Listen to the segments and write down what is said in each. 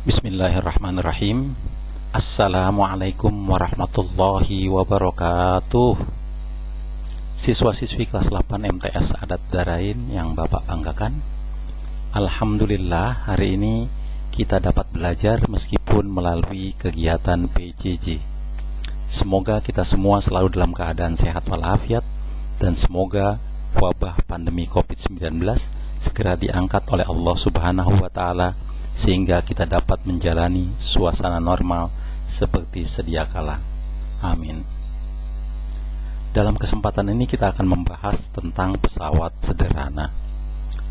Bismillahirrahmanirrahim. Assalamualaikum warahmatullahi wabarakatuh. Siswa-siswi kelas 8 MTS Adat Darain yang Bapak banggakan, alhamdulillah hari ini kita dapat belajar meskipun melalui kegiatan PJJ. Semoga kita semua selalu dalam keadaan sehat walafiat, dan semoga wabah pandemi COVID-19 segera diangkat oleh Allah Subhanahu wa Ta'ala, sehingga kita dapat menjalani suasana normal seperti sedia kala. Amin. Dalam kesempatan ini kita akan membahas tentang pesawat sederhana.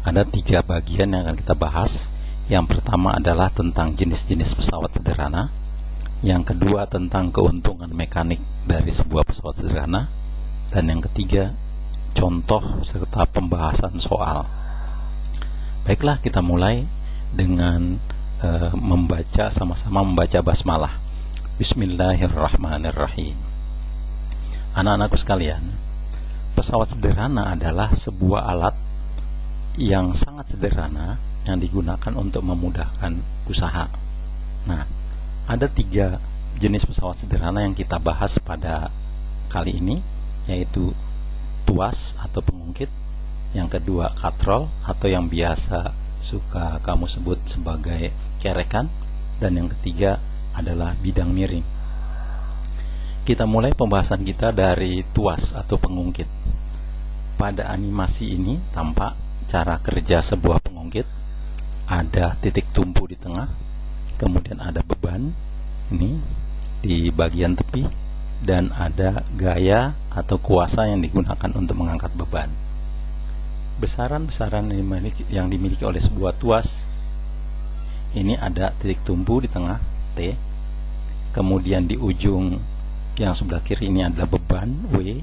Ada 3 bagian yang akan kita bahas. Yang pertama adalah tentang jenis-jenis pesawat sederhana. Yang kedua tentang keuntungan mekanik dari sebuah pesawat sederhana. Dan yang ketiga, contoh serta pembahasan soal. Baiklah, kita mulai dengan sama-sama membaca basmalah. Bismillahirrahmanirrahim. Anak-anakku sekalian, pesawat sederhana adalah sebuah alat yang sangat sederhana yang digunakan untuk memudahkan usaha. Nah, ada 3 jenis pesawat sederhana yang kita bahas pada kali ini, yaitu tuas atau pengungkit, yang kedua katrol atau yang biasa suka kamu sebut sebagai kerekan, dan yang ketiga adalah bidang miring. Kita mulai pembahasan kita dari tuas atau pengungkit. Pada animasi ini tampak cara kerja sebuah pengungkit. Ada titik tumpu di tengah, kemudian ada beban ini di bagian tepi, dan ada gaya atau kuasa yang digunakan untuk mengangkat beban. Besaran-besaran yang dimiliki oleh sebuah tuas ini ada titik tumpu di tengah T, kemudian di ujung yang sebelah kiri ini adalah beban W,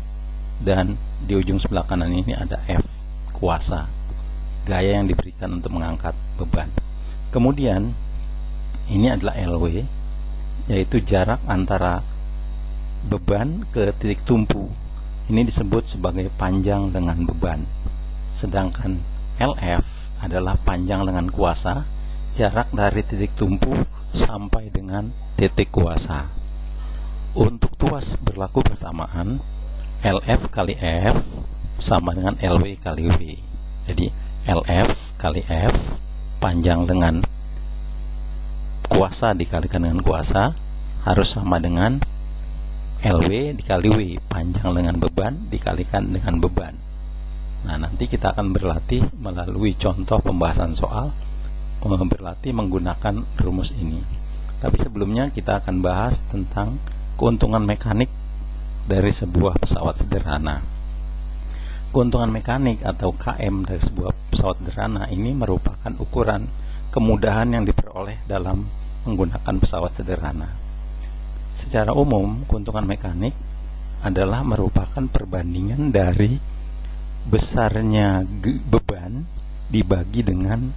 dan di ujung sebelah kanan ini ada F, kuasa, gaya yang diberikan untuk mengangkat beban. Kemudian ini adalah LW, yaitu jarak antara beban ke titik tumpu. Ini disebut sebagai panjang lengan beban. Sedangkan LF adalah panjang lengan kuasa, jarak dari titik tumpu sampai dengan titik kuasa. Untuk tuas berlaku bersamaan, LF kali F sama dengan LW kali W. Jadi LF kali F, panjang lengan kuasa dikalikan dengan kuasa, harus sama dengan LW dikali W, panjang lengan beban dikalikan dengan beban. Nah, nanti kita akan berlatih melalui contoh pembahasan soal, berlatih menggunakan rumus ini. Tapi sebelumnya kita akan bahas tentang keuntungan mekanik dari sebuah pesawat sederhana. Keuntungan mekanik atau KM dari sebuah pesawat sederhana ini merupakan ukuran kemudahan yang diperoleh dalam menggunakan pesawat sederhana. Secara umum, keuntungan mekanik adalah merupakan perbandingan dari besarnya beban dibagi dengan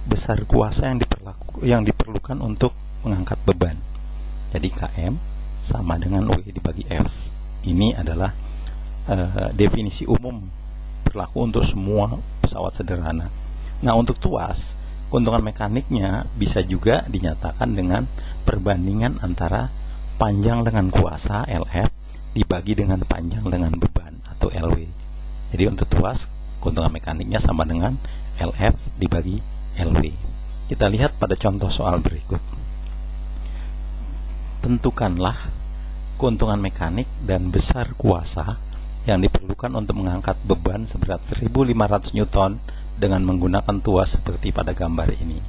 besar kuasa yang diperlukan untuk mengangkat beban. Jadi KM sama dengan W dibagi F. Ini adalah definisi umum berlaku untuk semua pesawat sederhana. Nah, untuk tuas, keuntungan mekaniknya bisa juga dinyatakan dengan perbandingan antara panjang lengan kuasa LF dibagi dengan panjang lengan beban atau LW. Jadi untuk tuas, keuntungan mekaniknya sama dengan LF dibagi LW. Kita lihat pada contoh soal berikut. Tentukanlah keuntungan mekanik dan besar kuasa yang diperlukan untuk mengangkat beban seberat 1500 Newton dengan menggunakan tuas seperti pada gambar ini.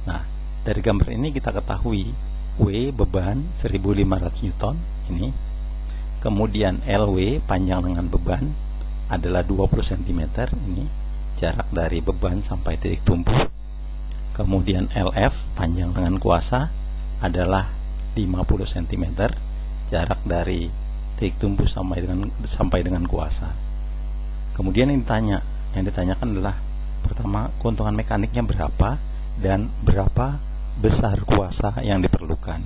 Nah, dari gambar ini kita ketahui W beban 1500 Newton ini. Kemudian LW panjang lengan beban adalah 20 cm, ini jarak dari beban sampai titik tumpu. Kemudian LF panjang lengan kuasa adalah 50 cm, jarak dari titik tumpu sampai dengan kuasa. Kemudian yang ditanyakan adalah pertama, keuntungan mekaniknya berapa dan berapa besar kuasa yang diperlukan.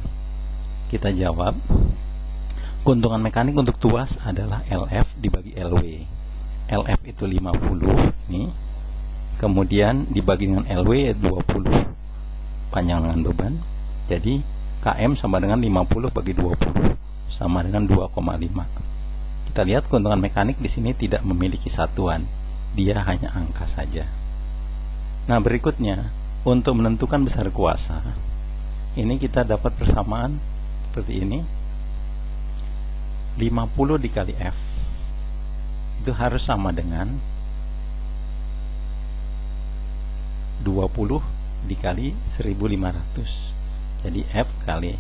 Kita jawab, keuntungan mekanik untuk tuas adalah LF dibagi LW. LF itu 50 ini, kemudian dibagi dengan LW 20. panjang lengan beban. Jadi KM sama dengan 50 bagi 20 sama dengan 2,5. Kita lihat keuntungan mekanik di sini tidak memiliki satuan, dia hanya angka saja. Nah, berikutnya untuk menentukan besar kuasa, ini kita dapat persamaan seperti ini. 50 dikali F itu harus sama dengan 20 dikali 1500. Jadi F kali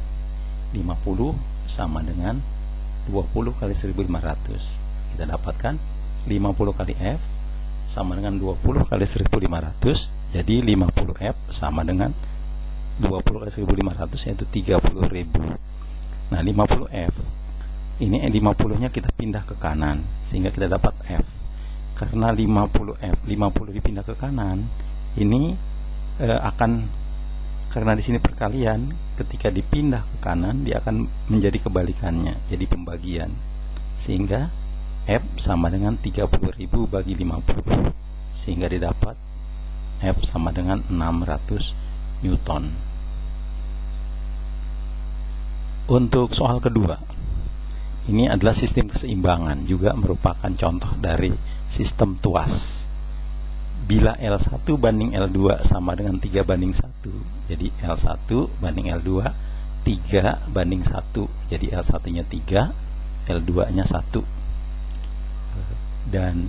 50 sama dengan 20 kali 1500. Kita dapatkan 50 kali F sama dengan 20 kali 1500. Jadi 50 F sama dengan 20 kali 1500, yaitu 30.000. Nah, 50 F ini 50 nya kita pindah ke kanan sehingga kita dapat F. Karena 50 F, 50 dipindah ke kanan, ini karena di sini perkalian, ketika dipindah ke kanan dia akan menjadi kebalikannya, jadi pembagian, sehingga F sama dengan 30.000 bagi 50, sehingga didapat F sama dengan 600 Newton. Untuk soal kedua, ini adalah sistem keseimbangan, juga merupakan contoh dari sistem tuas. Bila L1 banding L2 sama dengan 3 banding 1, jadi L1 banding L2 3 banding 1, jadi L1 nya 3, L2 nya 1. Dan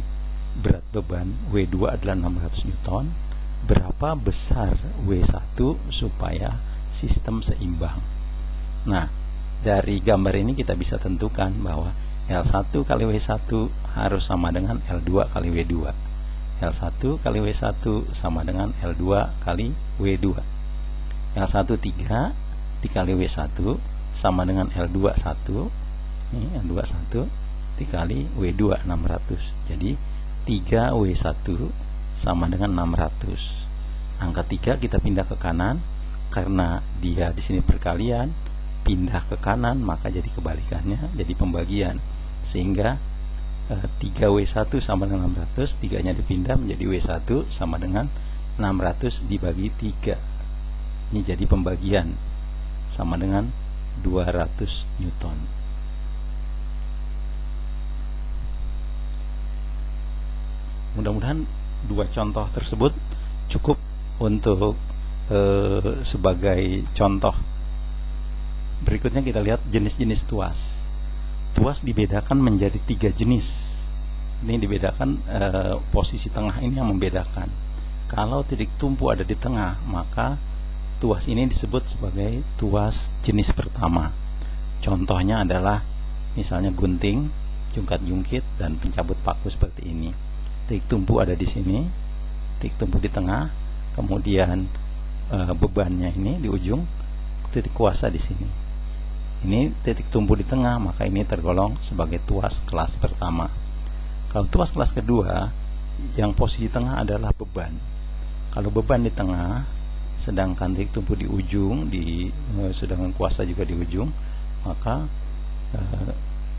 berat beban W2 adalah 600 Newton. Berapa besar W1 supaya sistem seimbang? Nah, dari gambar ini kita bisa tentukan bahwa L1 kali W1 harus sama dengan L2 kali W2. L1 kali W1 sama dengan L2 kali W2. L1 3 dikali W1 sama dengan L2 1. Ini L2 1 dikali W2 600. Jadi 3W1 sama dengan 600. Angka 3 kita pindah ke kanan karena dia di sini perkalian, pindah ke kanan maka jadi kebalikannya, jadi pembagian, sehingga 3W1 sama dengan 600, 3 nya dipindah menjadi W1 sama dengan 600 dibagi 3. Ini jadi pembagian sama dengan 200 Newton. Mudah-mudahan dua contoh tersebut cukup untuk sebagai contoh. Berikutnya kita lihat jenis-jenis tuas. Tuas dibedakan menjadi 3 jenis. Ini dibedakan, posisi tengah ini yang membedakan. Kalau titik tumpu ada di tengah, maka tuas ini disebut sebagai tuas jenis pertama. Contohnya adalah misalnya gunting, jungkat-jungkit, dan pencabut paku seperti ini. Titik tumpu ada di sini, titik tumpu di tengah, kemudian bebannya ini di ujung, titik kuasa di sini. Ini titik tumpu di tengah, maka ini tergolong sebagai tuas kelas pertama. Kalau tuas kelas kedua, yang posisi tengah adalah beban. Kalau beban di tengah, sedangkan titik tumpu di ujung, sedangkan kuasa juga di ujung, maka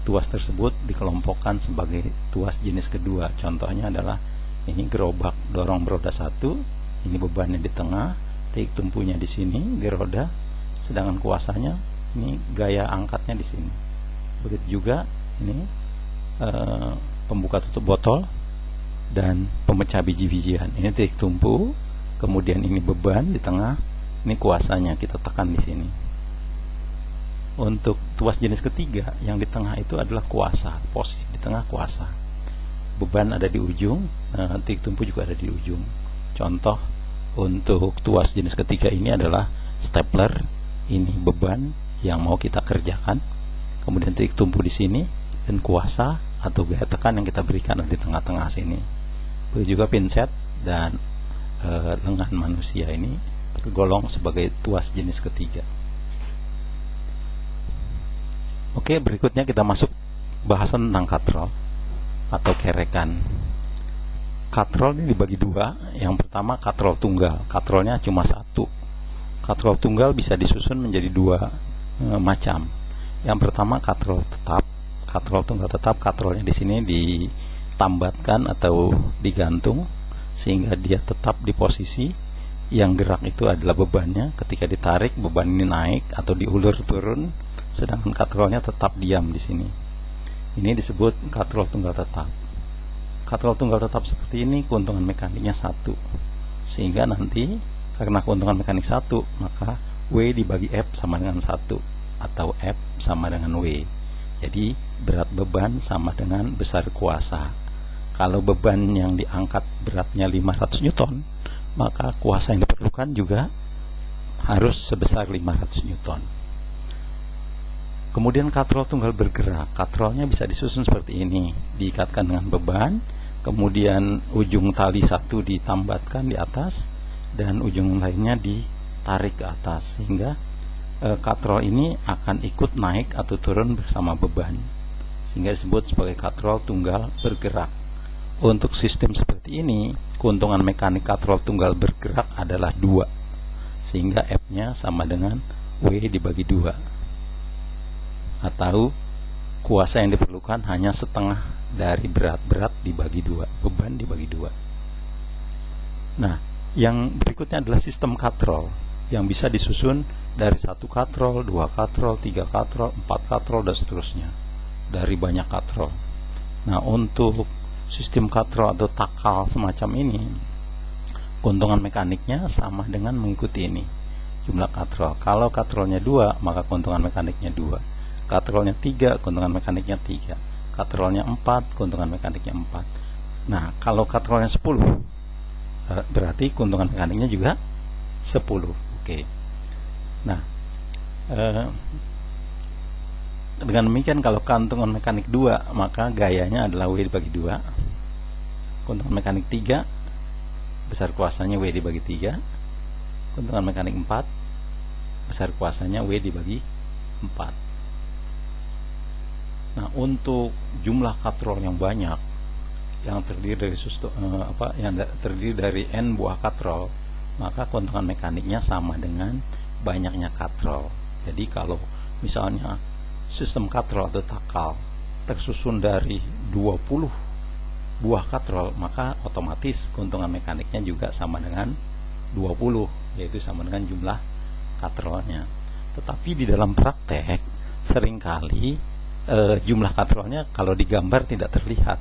tuas tersebut dikelompokkan sebagai tuas jenis kedua. Contohnya adalah ini gerobak dorong beroda 1, ini bebannya di tengah, titik tumpunya di sini di roda, sedangkan kuasanya ini gaya angkatnya di sini. Begitu juga ini pembuka tutup botol dan pemecah biji-bijian. Ini titik tumpu, kemudian ini beban di tengah, ini kuasanya kita tekan di sini. Untuk tuas jenis ketiga, yang di tengah itu adalah kuasa, posisi di tengah kuasa. Beban ada di ujung, titik tumpu juga ada di ujung. Contoh untuk tuas jenis ketiga ini adalah stapler. Ini beban yang mau kita kerjakan, kemudian titik tumpu di sini, dan kuasa atau gaya tekan yang kita berikan di tengah-tengah sini. Begitu juga pinset dan lengan manusia ini tergolong sebagai tuas jenis ketiga. Oke, berikutnya kita masuk bahasan tentang katrol atau kerekan. Katrol ini dibagi dua. Yang pertama katrol tunggal, katrolnya cuma satu. Katrol tunggal bisa disusun menjadi dua macam. Yang pertama katrol tetap. Katrol tunggal tetap, katrolnya di sini ditambatkan atau digantung sehingga dia tetap di posisi Yang gerak itu adalah bebannya. Ketika ditarik, beban ini naik atau diulur turun, sedangkan katrolnya tetap diam di sini. Ini disebut katrol tunggal tetap. Katrol tunggal tetap seperti ini keuntungan mekaniknya 1. Sehingga nanti karena keuntungan mekanik 1, maka W dibagi F sama dengan 1 atau F sama dengan W. Jadi berat beban sama dengan besar kuasa. Kalau beban yang diangkat beratnya 500 Newton, maka kuasa yang diperlukan juga harus sebesar 500 Newton. Kemudian katrol tunggal bergerak. Katrolnya bisa disusun seperti ini, diikatkan dengan beban, kemudian ujung tali satu ditambatkan di atas dan ujung lainnya ditarik ke atas, sehingga katrol ini akan ikut naik atau turun bersama beban, sehingga disebut sebagai katrol tunggal bergerak. Untuk sistem seperti ini, keuntungan mekanik katrol tunggal bergerak adalah 2, sehingga F-nya sama dengan W dibagi 2, atau kuasa yang diperlukan hanya setengah dari berat dibagi 2, beban dibagi 2. Nah, yang berikutnya adalah sistem katrol yang bisa disusun dari 1 katrol, 2 katrol, 3 katrol, 4 katrol, dan seterusnya, dari banyak katrol. Nah, untuk sistem katrol atau takal semacam ini, keuntungan mekaniknya sama dengan mengikuti ini, jumlah katrol. Kalau katrolnya 2, maka keuntungan mekaniknya 2. Katrolnya 3, keuntungan mekaniknya 3. Katrolnya 4, keuntungan mekaniknya 4. Nah, kalau katrolnya 10, berarti keuntungan mekaniknya juga 10. Oke. Nah, dengan demikian kalau keuntungan mekanik 2, maka gayanya adalah W dibagi 2. Keuntungan mekanik 3, besar kuasanya W dibagi 3. Keuntungan mekanik 4, besar kuasanya W dibagi 4. Nah, untuk jumlah katrol yang banyak, yang terdiri dari terdiri dari N buah katrol, maka keuntungan mekaniknya sama dengan banyaknya katrol. Jadi kalau misalnya sistem katrol atau takal tersusun dari 20 buah katrol, maka otomatis keuntungan mekaniknya juga sama dengan 20, yaitu sama dengan jumlah katrolnya. Tetapi di dalam praktek seringkali jumlah katrolnya kalau digambar tidak terlihat,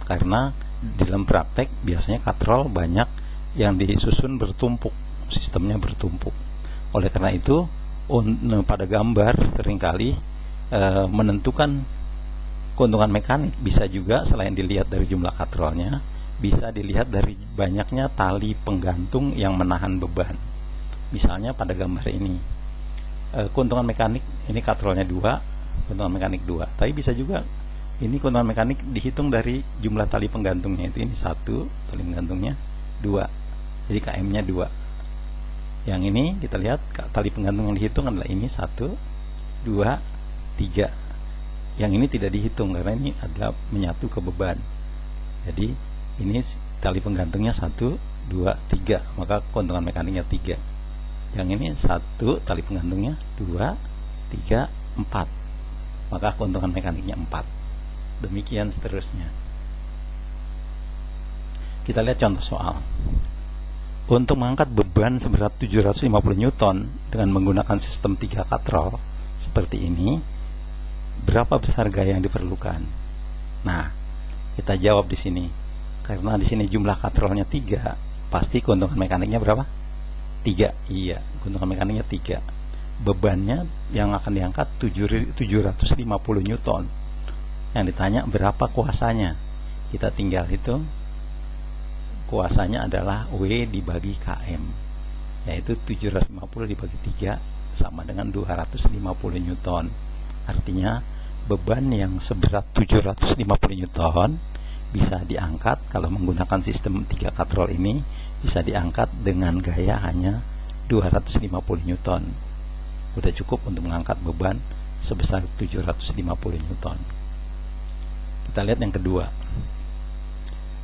karena di dalam praktek biasanya katrol banyak yang disusun bertumpuk, sistemnya bertumpuk. Oleh karena itu pada gambar seringkali menentukan keuntungan mekanik bisa juga selain dilihat dari jumlah katrolnya, bisa dilihat dari banyaknya tali penggantung yang menahan beban. Misalnya pada gambar ini, keuntungan mekanik ini katrolnya 2, keuntungan mekanik 2. Tapi bisa juga ini keuntungan mekanik dihitung dari jumlah tali penggantungnya, itu ini 1, tali penggantungnya 2, jadi KM-nya 2. Yang ini kita lihat tali penggantung yang dihitung adalah ini 1, 2, 3. Yang ini tidak dihitung karena ini adalah menyatu ke beban. Jadi ini tali penggantungnya 1, 2, 3, maka keuntungan mekaniknya 3. Yang ini 1, tali penggantungnya 2, 3, 4, maka keuntungan mekaniknya 4. Demikian seterusnya. Kita lihat contoh soal. Untuk mengangkat beban seberat 750 Newton dengan menggunakan sistem 3 katrol seperti ini, berapa besar gaya yang diperlukan? Nah, kita jawab di sini. Karena di sini jumlah katrolnya 3, pasti keuntungan mekaniknya berapa? 3. Iya, keuntungan mekaniknya 3. Bebannya yang akan diangkat 750 Newton. Yang ditanya berapa kuasanya? Kita tinggal hitung. Kuasanya adalah W dibagi KM, yaitu 750 dibagi 3 sama dengan 250 Newton. Artinya beban yang seberat 750 Newton bisa diangkat kalau menggunakan sistem 3 katrol ini, bisa diangkat dengan gaya hanya 250 Newton. Udah cukup untuk mengangkat beban sebesar 750 Newton. Kita lihat yang kedua.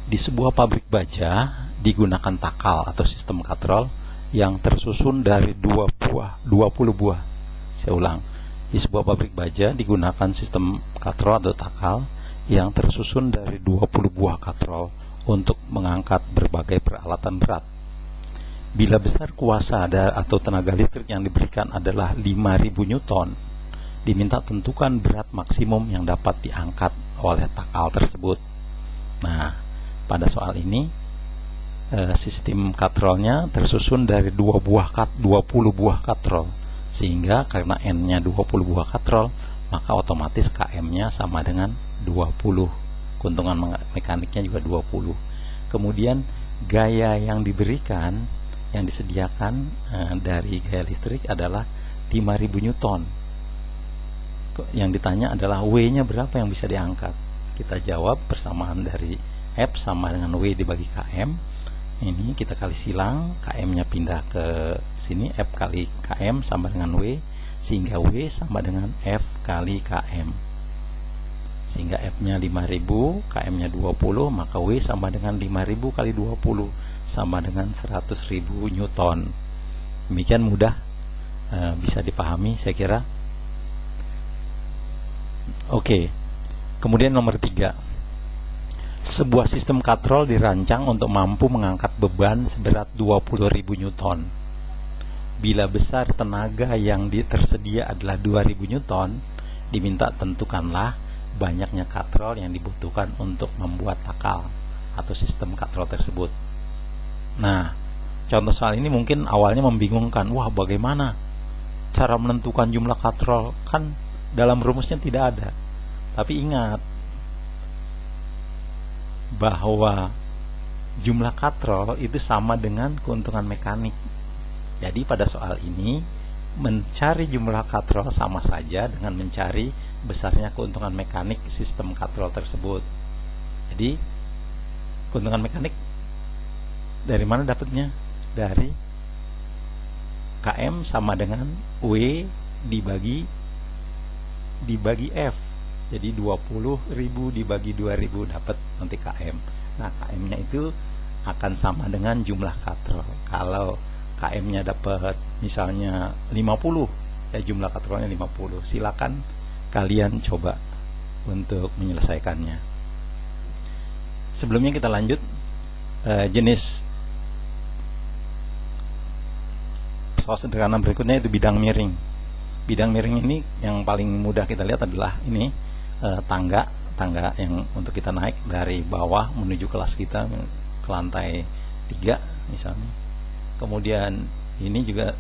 Di sebuah pabrik baja digunakan takal atau sistem katrol yang tersusun dari 20 buah. Saya ulang. Di sebuah pabrik baja digunakan sistem katrol atau takal yang tersusun dari 20 buah katrol untuk mengangkat berbagai peralatan berat. Bila besar kuasa atau tenaga listrik yang diberikan adalah 5000 Newton, diminta tentukan berat maksimum yang dapat diangkat oleh takal tersebut. Nah, pada soal ini sistem katrolnya tersusun dari 20 buah katrol, sehingga karena N-nya 20 buah katrol, maka otomatis KM-nya sama dengan 20. Keuntungan mekaniknya juga 20. Kemudian gaya yang diberikan, yang disediakan dari gaya listrik adalah 5000 Newton. Yang ditanya adalah W-nya berapa yang bisa diangkat. Kita jawab persamaan dari F sama dengan W dibagi KM. Ini kita kali silang, KM-nya pindah ke sini, F kali KM sama dengan W, sehingga W sama dengan F kali KM. Sehingga F-nya 5000, KM-nya 20, maka W sama dengan 5000 kali 20 sama dengan 100.000 Newton. Demikian mudah, bisa dipahami saya kira. Oke. Kemudian nomor 3. Sebuah sistem katrol dirancang untuk mampu mengangkat beban seberat 20.000 Newton. Bila besar tenaga yang tersedia adalah 2000 Newton, diminta tentukanlah banyaknya katrol yang dibutuhkan untuk membuat takal atau sistem katrol tersebut. Nah, contoh soal ini mungkin awalnya membingungkan. Wah, bagaimana cara menentukan jumlah katrol? Kan dalam rumusnya tidak ada. Tapi ingat bahwa jumlah katrol itu sama dengan keuntungan mekanik. Jadi pada soal ini mencari jumlah katrol sama saja dengan mencari besarnya keuntungan mekanik sistem katrol tersebut. Jadi keuntungan mekanik dari mana dapatnya? Dari KM sama dengan W dibagi F. Jadi 20.000 dibagi 2000 dapat nanti KM. Nah, KM-nya itu akan sama dengan jumlah katrol. Kalau KM-nya dapat misalnya 50, ya jumlah katrolnya 50. Silakan kalian coba untuk menyelesaikannya. Sebelumnya kita lanjut jenis pesawat sederhana berikutnya, itu bidang miring. Bidang miring ini yang paling mudah kita lihat adalah ini, tangga yang untuk kita naik dari bawah menuju kelas kita ke lantai 3 misalnya. Kemudian ini juga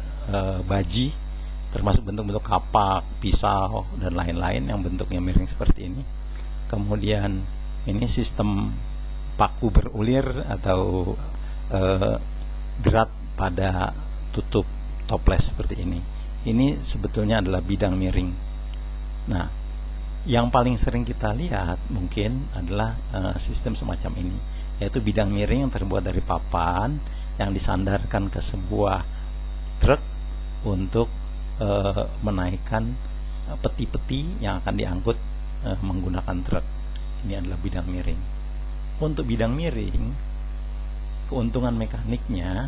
baji, termasuk bentuk-bentuk kapak, pisau dan lain-lain yang bentuknya miring seperti ini. Kemudian ini sistem paku berulir atau gerat pada tutup toples seperti ini. Ini sebetulnya adalah bidang miring. Nah, yang paling sering kita lihat mungkin adalah sistem semacam ini, yaitu bidang miring yang terbuat dari papan yang disandarkan ke sebuah truk untuk menaikkan peti-peti yang akan diangkut menggunakan truk. Ini adalah bidang miring. Untuk bidang miring, keuntungan mekaniknya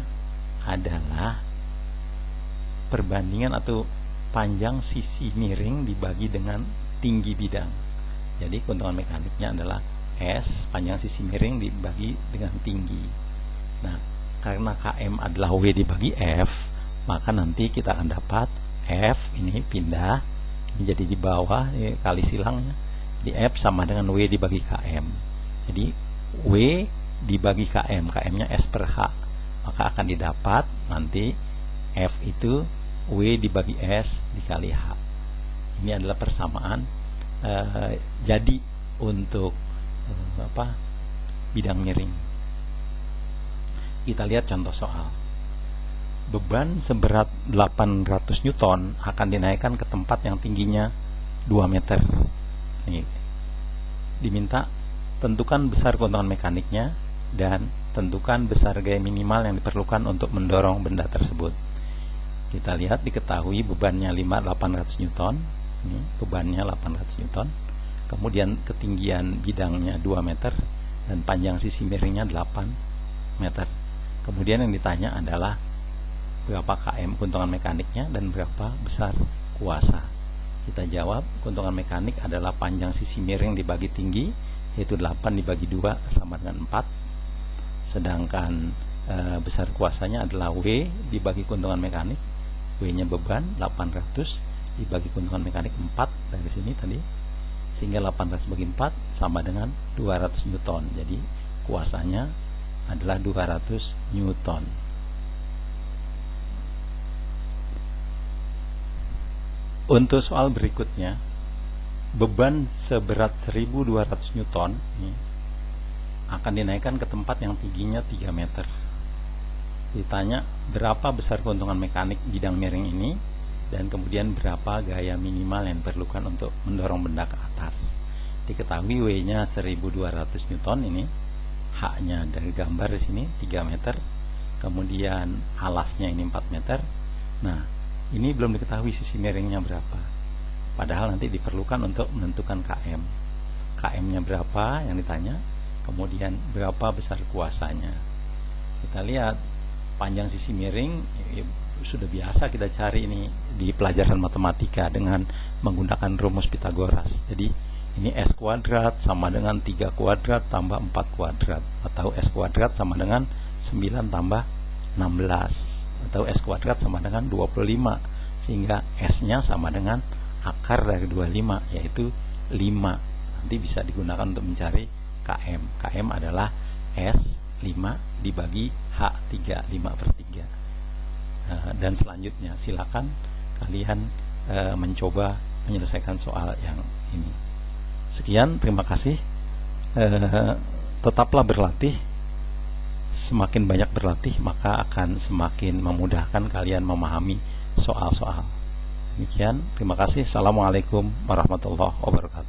adalah perbandingan atau panjang sisi miring dibagi dengan tinggi bidang. Jadi keuntungan mekaniknya adalah S, panjang sisi miring dibagi dengan tinggi. Nah, karena KM adalah W dibagi F, maka nanti kita akan dapat F ini pindah, ini jadi di bawah, ini kali silangnya, di F sama dengan W dibagi KM. Jadi W dibagi KM, KM-nya S per H, maka akan didapat nanti F itu W dibagi S dikali H. Ini adalah persamaan jadi untuk bidang miring. Kita lihat contoh soal. Beban seberat 800 Newton akan dinaikkan ke tempat yang tingginya 2 meter. Ini diminta tentukan besar keuntungan mekaniknya dan tentukan besar gaya minimal yang diperlukan untuk mendorong benda tersebut. Kita lihat, diketahui bebannya 800 Newton. Ini bebannya 800 Newton. Kemudian ketinggian bidangnya 2 meter dan panjang sisi miringnya 8 meter. Kemudian yang ditanya adalah berapa km keuntungan mekaniknya dan berapa besar kuasa. Kita jawab, keuntungan mekanik adalah panjang sisi miring dibagi tinggi, yaitu 8 dibagi 2 sama dengan 4. Sedangkan besar kuasanya adalah W dibagi keuntungan mekanik. W-nya beban 800 dibagi keuntungan mekanik 4 dari sini tadi, sehingga 800 bagi 4 sama dengan 200 Newton. Jadi kuasanya adalah 200 Newton. Untuk soal berikutnya, beban seberat 1200 Newton ini akan dinaikkan ke tempat yang tingginya 3 meter. Ditanya berapa besar keuntungan mekanik bidang miring ini, dan kemudian berapa gaya minimal yang diperlukan untuk mendorong benda ke atas. Diketahui W-nya 1200 Newton ini, H-nya dari gambar di sini 3 meter, kemudian alasnya ini 4 meter. Nah, ini belum diketahui sisi miringnya berapa. Padahal nanti diperlukan untuk menentukan KM. KM-nya berapa yang ditanya, kemudian berapa besar kuasanya. Kita lihat panjang sisi miring sudah biasa kita cari ini di pelajaran matematika dengan menggunakan rumus Pitagoras. Jadi ini S kuadrat sama dengan 3 kuadrat tambah 4 kuadrat, atau S kuadrat sama dengan 9 tambah 16, atau S kuadrat sama dengan 25, sehingga S-nya sama dengan akar dari 25, yaitu 5. Nanti bisa digunakan untuk mencari KM. KM adalah S 5 dibagi H3, 5/3. Dan selanjutnya silakan kalian mencoba menyelesaikan soal yang ini. Sekian, terima kasih. Tetaplah berlatih. Semakin banyak berlatih, maka akan semakin memudahkan kalian memahami soal-soal. Demikian, terima kasih. Assalamualaikum warahmatullahi wabarakatuh.